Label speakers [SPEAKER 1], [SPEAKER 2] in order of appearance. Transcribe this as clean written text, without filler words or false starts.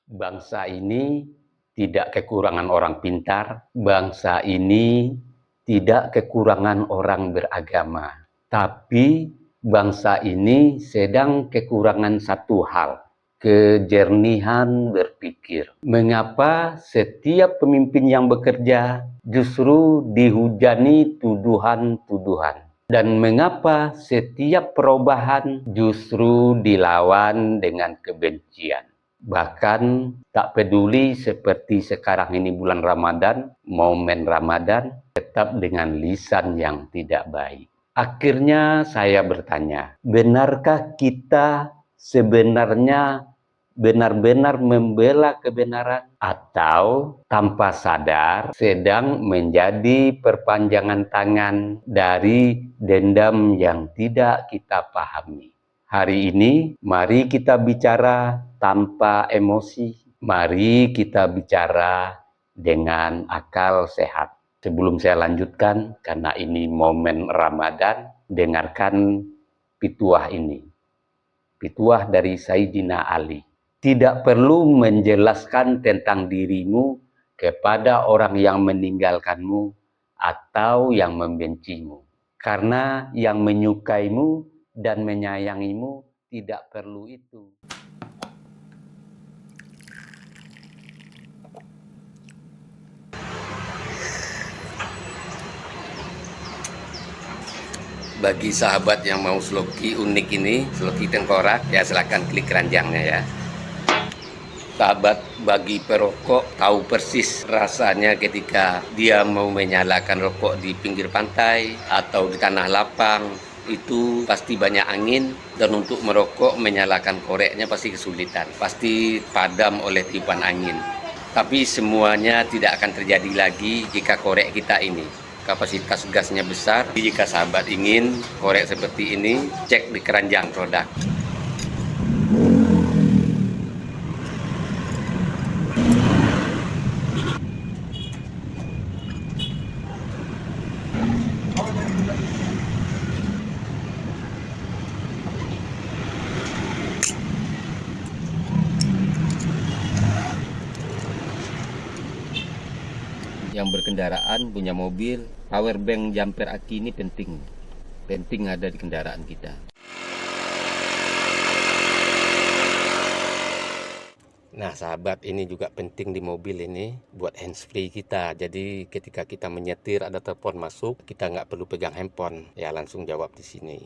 [SPEAKER 1] Bangsa ini tidak kekurangan orang pintar, bangsa ini tidak kekurangan orang beragama, tapi bangsa ini sedang kekurangan satu hal, kejernihan berpikir. Mengapa setiap pemimpin yang bekerja justru dihujani tuduhan-tuduhan? Dan mengapa setiap perubahan justru dilawan dengan kebencian? Bahkan tak peduli seperti sekarang ini bulan Ramadan, momen Ramadan, tetap dengan lisan yang tidak baik. Akhirnya saya bertanya, benarkah kita sebenarnya benar-benar membela kebenaran atau tanpa sadar sedang menjadi perpanjangan tangan dari dendam yang tidak kita pahami? Hari ini, mari kita bicara tanpa emosi. Mari kita bicara dengan akal sehat. Sebelum saya lanjutkan, karena ini momen Ramadan, dengarkan pituah ini. Pituah dari Sayyidina Ali. Tidak perlu menjelaskan tentang dirimu kepada orang yang meninggalkanmu atau yang membencimu. Karena yang menyukaimu dan menyayangimu tidak perlu itu. Bagi sahabat yang mau sloki unik ini, sloki tengkorak, ya silahkan klik keranjangnya ya. Sahabat bagi perokok tahu persis rasanya ketika dia mau menyalakan rokok di pinggir pantai atau di tanah lapang. Itu pasti banyak angin, dan untuk merokok menyalakan koreknya pasti kesulitan, pasti padam oleh tiupan angin. Tapi semuanya tidak akan terjadi lagi jika korek kita ini kapasitas gasnya besar. Jika sahabat ingin korek seperti ini, cek di keranjang produk. Yang berkendaraan punya mobil, power bank jumper aki ini penting ada di kendaraan kita. Nah sahabat, ini juga penting di mobil ini buat handsfree kita. Jadi ketika kita menyetir ada telepon masuk, kita nggak perlu pegang handphone, ya langsung jawab di sini.